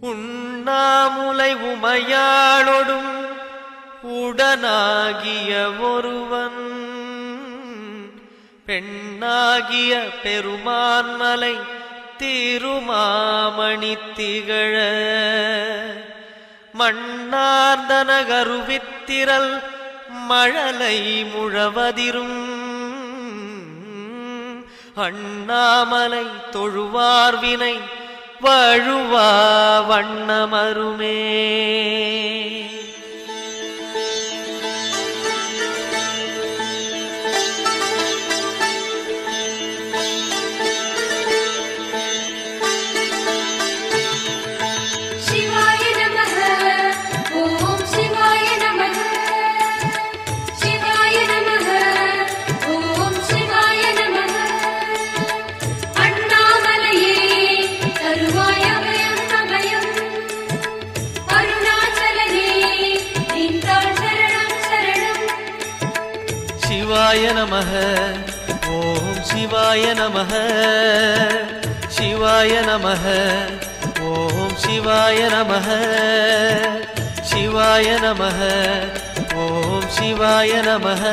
உண்ணாமுலை உமையாளொடும் உடனாகிய ஒருவன் பெண்ணாகிய பெருமான்மலை திருமாமணி திகழ மண்ணார்ந்தன கருவித்திரல் மழலை முழவதிரும் அண்ணாமலை தொழுவார்வினை வழுவா வண்ணமருமே. சிவாய நமः ஓம் சிவாய நமः சிவாய நமः ஓம் சிவாய நமः சிவாய நமः ஓம் சிவாய நமः.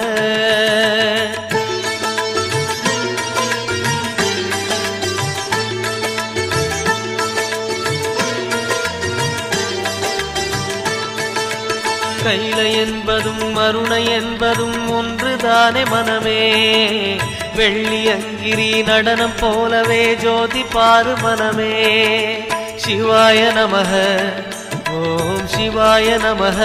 கைலை என்பதும் மருணை என்பதும் ஒன்றுதானே மனமே. வெள்ளி அங்கிரி நடனம் போலவே ஜோதி பாரு மனமே. சிவாய நமः ஓம் சிவாய நமः.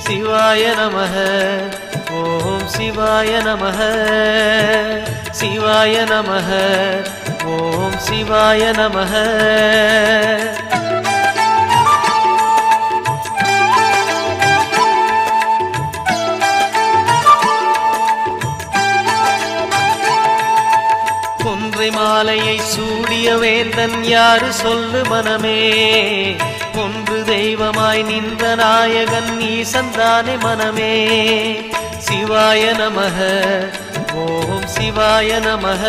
சிவாய நமः ஓம் சிவாய நமः சிவாய நமः ஓம் சிவாய நமः. கொன்றை மாலையை சூடிய வேந்தன் யாரு சொல்லு மனமே. ஒன்று தெய்வமாய் நின்ற நாயகன் ஈசந்தானே மனமே. சிவாய நமः ஓம் சிவாய நமः.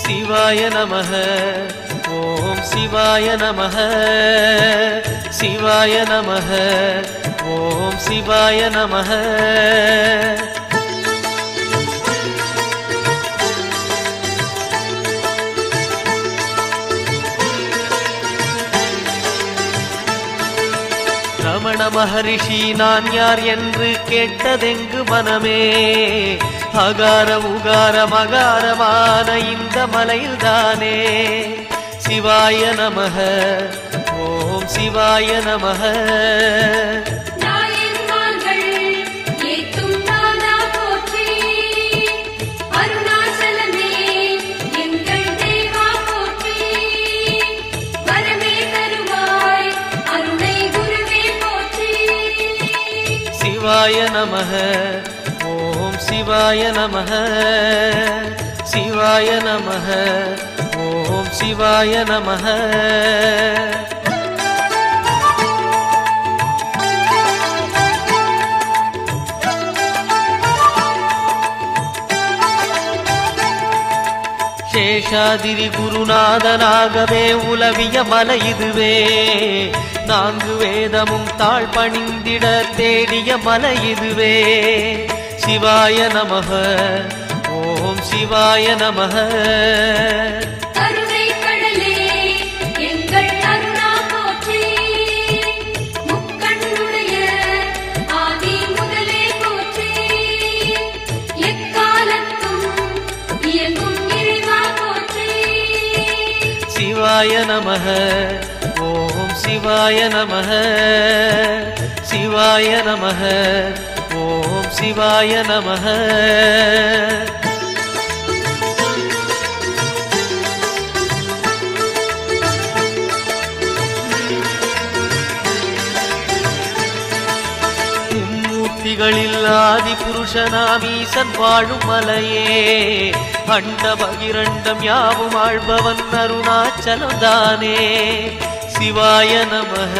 சிவாய நமः ஓம் சிவாய நமः சிவாய நமः ஓம் சிவாய நமः. ரமண மகரிஷி நான் யார் என்று கேட்டதெங்கு மனமே. அகார உகார மகாரமான இந்த மலையில்தானே. சிவாய நமः ஓம் சிவாய நமः. சிவாய நமः ஓம் சிவாய நமः சிவாய நமः ஓம் சிவாய நமः. சேஷாதிரி குருநாதனாகவே உலவிய மலை இதுவே. நான்கு வேதமும் தாழ் பணிந்திட தேடிய மலை இதுவே. சிவாய நமः ஓம் சிவாய நமः. சிவாய நமः ஓம் சிவாய நமः சிவாய நமः ஓம் சிவாய நமः. முனிகளில் ஆதி புருஷனாம் ஈசன் வாழும் மலையே அண்ட பகிரண்டம் யாவும் ஆழ்பவன் அருணாச்சலம் தானே சிவாய நமஹ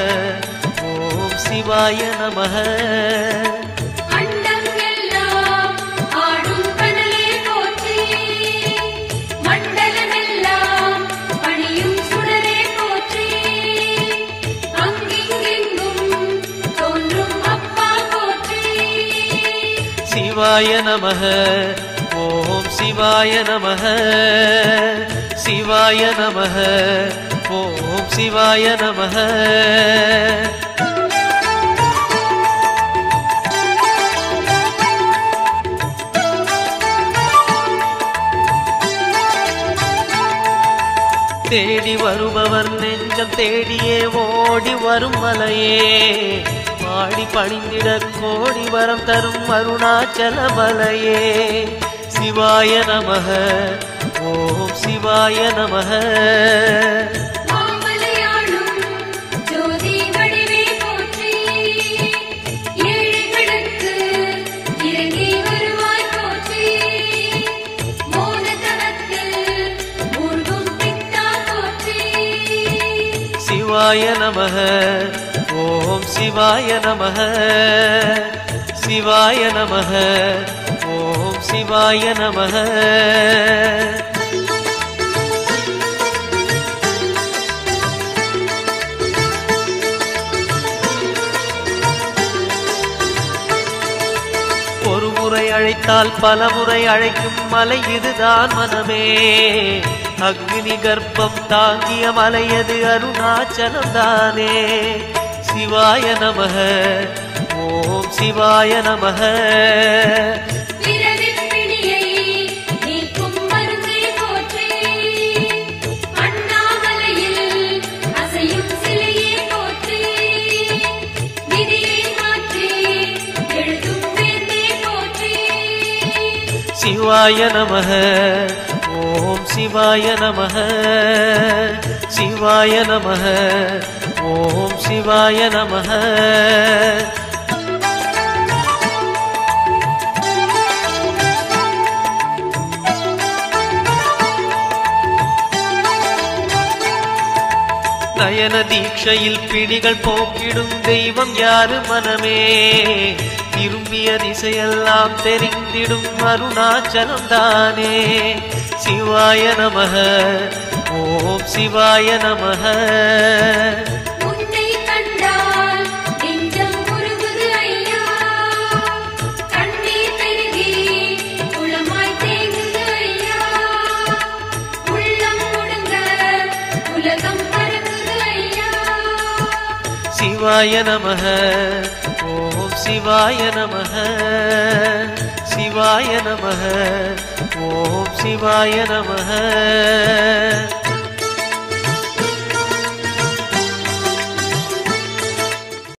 ஓம் சிவாய நமஹ சிவாய நமஹ ஓம் சிவாய நமஹ சிவாய நமஹ ஓம் சிவாய நமஹ தேடி வருபவர் நெஞ்சம் தேடியே ஓடி வரும் மலையே பாடி பணிந்திட கோடி வரம் தரும் அருணாச்சல மலையே சிவாய நமஹ ஓம் சிவாய நமஹ சிவாய நமஹ ஓம் சிவாய நமஹ சிவாய நமஹ ஓம் சிவாய நமஹ ஒரு முறை அழைத்தால் பல முறை அழைக்கும் மலை இதுதான் மனமே அக்னி கர்ப்பம் தாங்கிய மலையது அருணாச்சலம் தானே சிவாய நமஹ ஓம் சிவாய நமஹ சிவாய நமஹ ஓம் சிவாய நமஹ சிவாய நமஹ ஓம் சிவாய நமஹ நயன தீட்சையில் பிணிகள் போக்கிடும் தெய்வம் யாரு மனமே திரும்பிய திசையெல்லாம் தெரிந்திடும் அருணாச்சலம் தானே சிவாய நமஹ ஓம் சிவாய நமஹ சிவாய நமஹ ஓம் சிவாய நமஹ சிவாய நமஹ ஓம் சிவாய நமஹ